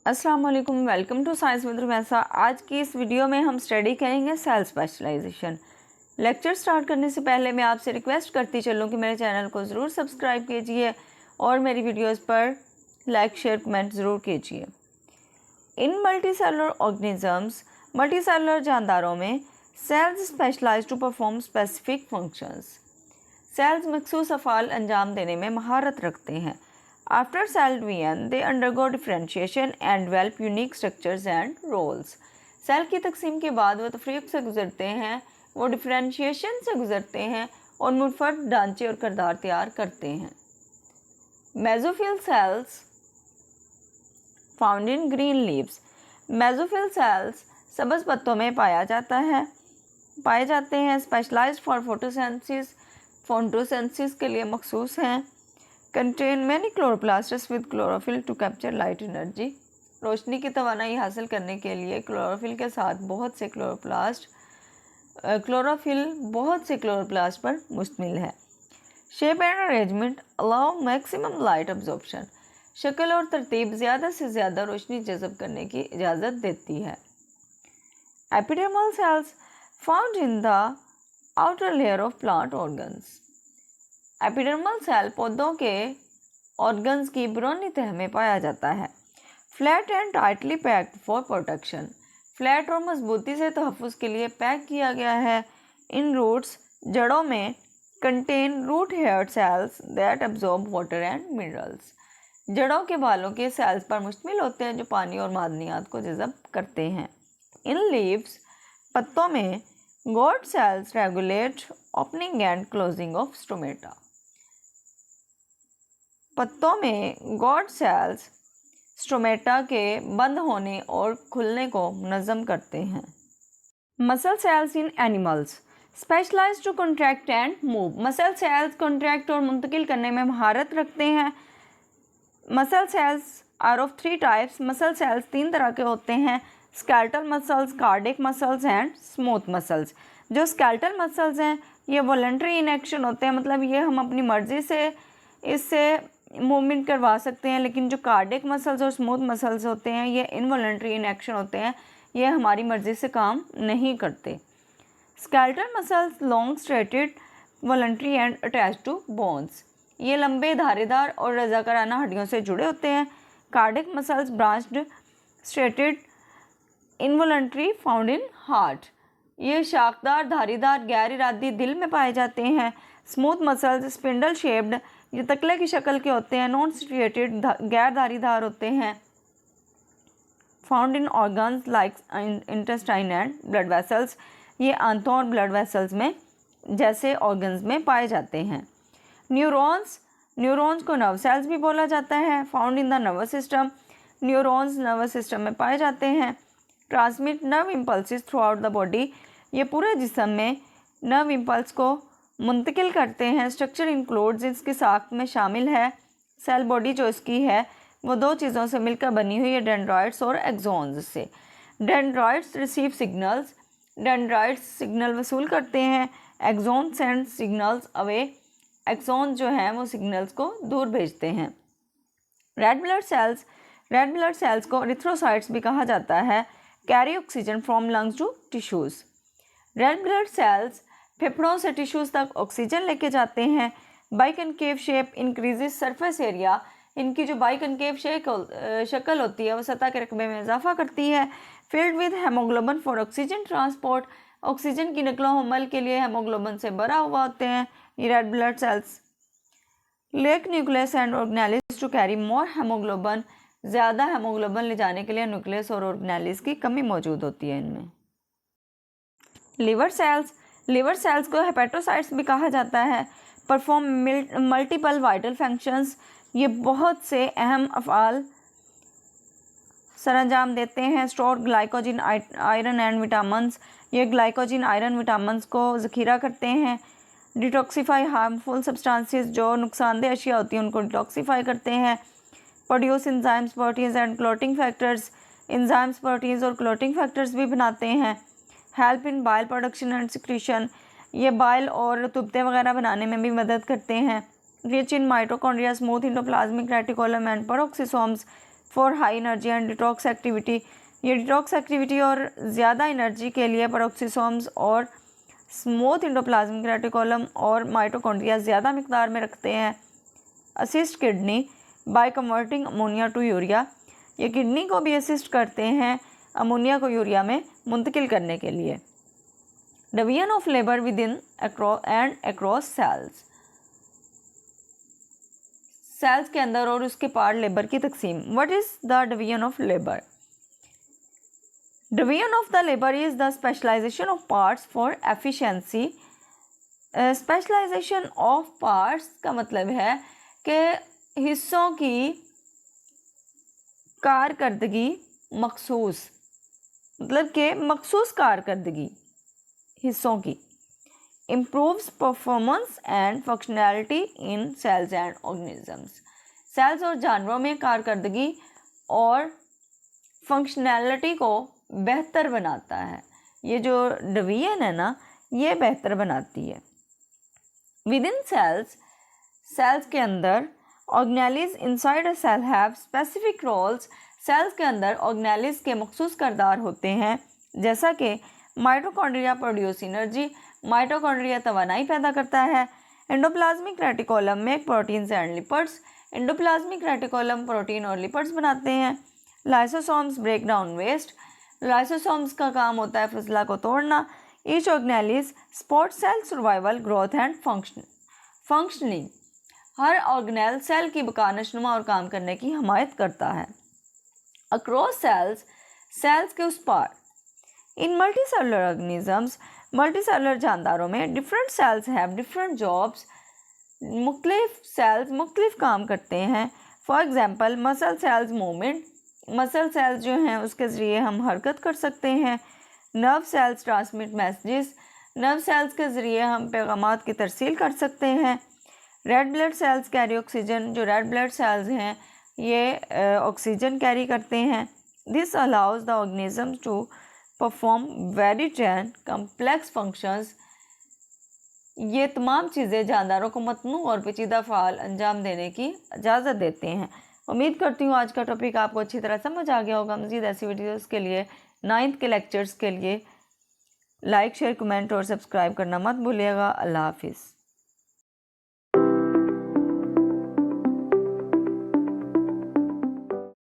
अस्सलाम वालेकुम, welcome to science with Rumaisa. आज की इस वीडियो में हम स्टडी करेंगे सेल स्पेशलाइजेशन। लेक्चर स्टार्ट करने से पहले मैं आपसे रिक्वेस्ट करती चलूँ कि मेरे चैनल को ज़रूर सब्सक्राइब कीजिए और मेरी वीडियोस पर लाइक शेयर कमेंट ज़रूर कीजिए। इन मल्टीसेलुलर ऑर्गेनिजम्स, मल्टीसेलुलर जानदारों में cells specialise to perform specific functions. Cells मखसूस अफ़ाल अंजाम देने में महारत रखते हैं। After cell division, they undergo differentiation and develop unique structures and roles. Cell की तकसीम के बाद वो तफरीक से गुजरते हैं, वो डिफरेंशिएशन से गुजरते हैं और मुनफरद ढांचे और किरदार तैयार करते हैं। Mesophyll cells found in green leaves. Mesophyll cells सब्ज़ पत्तों में पाए जाते हैं। स्पेशलाइज्ड फॉर फोटोसिंथेसिस के लिए मखसूस हैं। Contain many chloroplasts with chlorophyll to capture light energy. रोशनी की तवानाई हासिल करने के लिए क्लोरोफिल के साथ बहुत से क्लोरोप्लास्ट पर मुश्तमिल है। Shape and arrangement allow maximum light absorption. शक्ल और तरतीब ज़्यादा से ज़्यादा रोशनी जज़ब करने की इजाज़त देती है। Epidermal cells found in the outer layer of plant organs. Epidermal cell पौधों के ऑर्गन्स की बुरानी तह में पाया जाता है। Flat and tightly packed for protection. Flat और मजबूती से तहफ़्फ़ुज़ के लिए पैक किया गया है। इन रूट्स, जड़ों में contain root hair cells that absorb water and minerals. जड़ों के बालों के सेल्स पर मुश्तमिल होते हैं जो पानी और मादनियात को जज़ब करते हैं। इन लीव्स, पत्तों में guard cells regulate opening and closing of stomata. पत्तों में गॉड सेल्स स्टोमेटा के बंद होने और खुलने को मुनज़्ज़म करते हैं। Muscle cells in animals specialised to contract and move. Muscle cells contract और मुंतकिल करने में महारत रखते हैं। Muscle cells are of 3 types. Muscle cells 3 तरह के होते हैं: skeletal muscles, cardiac muscles and smooth muscles. जो स्केलेटल मसल्स हैं ये वॉलंटरी इन एक्शन होते हैं, मतलब ये हम अपनी मर्ज़ी से इससे मूवमेंट करवा सकते हैं। लेकिन जो कार्डियक मसल्स और स्मूथ मसल्स होते हैं ये इनवॉलंटरी इन एक्शन होते हैं, ये हमारी मर्ज़ी से काम नहीं करते। Skeletal muscles long striated voluntary and attach to bones. ये लंबे, धारीदार और रज़ाकाराना हड्डियों से जुड़े होते हैं। Cardiac muscles branched striated involuntary found in heart. ये शाखदार, धारीदार, गैर इरादी दिल में पाए जाते हैं। स्मूथ मसल्स स्पिंडल शेप्ड, ये तकले की शक्ल के होते हैं। नॉन स्ट्रिएटेड, गैर धारीदार होते हैं। Found in organs like intestine and blood vessels. ये आंतों और ब्लड वेसल्स में जैसे ऑर्गन्स में पाए जाते हैं। न्यूरॉन्स को नर्व सेल्स भी बोला जाता है। Found in the nervous system. Neurons nervous system में पाए जाते हैं। Transmit nerve impulses through out the body. ये पूरे जिस्म में नर्व इम्पल्स को मुंतकिल करते हैं। स्ट्रक्चर इंक्लूड्स, इसकी साख्त में शामिल है। सेल बॉडी जो इसकी है वो 2 चीज़ों से मिलकर बनी हुई है, डेंड्राइट्स और एक्सोन्स से। Dendrites receive signals, dendrites signal वसूल करते हैं। Axon send signals away, axon जो हैं वो सिग्नल्स को दूर भेजते हैं। रेड ब्लड सेल्स को एरिथ्रोसाइट्स भी कहा जाता है। Carry oxygen from lungs to tissues. Red blood cells फेफड़ों से टिश्यूज़ तक ऑक्सीजन लेके जाते हैं। Biconcave shape increases surface area. इनकी जो बाइकनकेव शक्ल होती है वो सतह के रकबे में इजाफा करती है। Filled with haemoglobin for oxygen transport. Oxygen की नकलो हमल के लिए हेमोग्लोबिन से भरा हुआ होते हैं ये red blood cells. Lack nucleus and organelles to carry more haemoglobin. ज़्यादा हेमोग्लोबिन ले जाने के लिए न्यूक्लियस और ऑर्गेनेलिस की कमी मौजूद होती है इनमें। लिवर सेल्स को हेपेटोसाइट्स भी कहा जाता है। Perform multiple vital functions. ये बहुत से अहम अफ़आल सरअंजाम देते हैं। Store glycogen, iron and vitamins. ये ग्लाइकोजन, आयरन, विटामिन्स को ज़ख़ीरा करते हैं। डिटॉक्सीफाई हार्मफुल सब्सटेंसेस, जो नुकसानदेह अशिया होती हैं उनको डिटॉक्सीफाई करते हैं। Produce enzymes, proteins and clotting factors. Enzymes, proteins और क्लोटिंग फैक्टर्स भी बनाते हैं। Help in bile production and secretion. ये बाइल और तुबते वगैरह बनाने में भी मदद करते हैं। Rich in mitochondria, smooth endoplasmic reticulum and peroxisomes. For high energy and detox activity, ये डिटॉक्स एक्टिविटी और ज़्यादा एनर्जी के लिए पेरोक्सिसोम्स और स्मूथ एंडोप्लाज्मिक रेटिकुलम और माइटोकॉन्ड्रिया ज़्यादा मिकदार में रखते हैं। Assist kidney by converting ammonia to urea, ये किडनी को भी असिस्ट करते हैं अमोनिया को यूरिया में मुंतकिल करने के लिए। Division of labour within and across cells, cells के अंदर और उसके पार्ट लेबर की तकसीम। What is the division of labour? Division of the labour is the specialisation of parts for efficiency. Specialisation of parts का मतलब है कि हिस्सों की कारकर्दगी मखसूस, मतलब कि मखसूस कारकर्दगी हिस्सों की। Improves performance and functionality in cells and organisms, cells और जानवरों में कारकर्दगी और फंक्शनैलिटी को बेहतर बनाता है। ये जो डिवीजन है ना, ये बेहतर बनाती है। विद इन सेल्स, सेल्स के अंदर organelles inside a cell have specific roles, cells के अंदर ऑर्गेनेलिज के मखसूस किरदार होते हैं, जैसा कि माइटोकॉन्ड्रिया प्रोड्यूस एनर्जी, माइटोकॉन्ड्रिया तवानाई पैदा करता है। एंडोप्लाज्मिक रेटिकुलम में proteins and lipids, endoplasmic reticulum protein और लिपिड्स बनाते हैं। Lysosomes break down waste, lysosomes का काम होता है फजला को तोड़ना। Each organelles support cell survival, growth and functioning, हर ऑर्गेनेल सेल की बका नशनुमा और काम करने की हमायत करता है। अक्रॉस सेल्स, सेल्स के उस पार। इन मल्टीसेलुलर ऑर्गेनिजम्स, मल्टीसेलुलर जानदारों में different cells have different jobs, मुख्तलिफ सेल्स मुख्तलिफ काम करते हैं। For example muscle cells movement, muscle cells जो हैं उसके ज़रिए हम हरकत कर सकते हैं। Nerve cells transmit messages, nerve cells के ज़रिए हम पैगामात की तरसील कर सकते हैं। Red blood sales carry oxygen, जो रेड ब्लड सेल्स हैं ये ऑक्सीजन कैरी करते हैं। This allows the organism to perform very and complex functions, ये तमाम चीज़ें जानदारों को मतनू और पेचीदा फ़ाल अंजाम देने की इजाज़त देते हैं। उम्मीद करती हूँ आज का टॉपिक आपको अच्छी तरह समझ आ गया होगा। मज़ीद ऐसी वीडियोज़ के लिए 9th के लेक्चर्स के लिए लाइक शेयर कमेंट और सब्सक्राइब करना मत भूलिएगा। अल्लाह हाफिज़।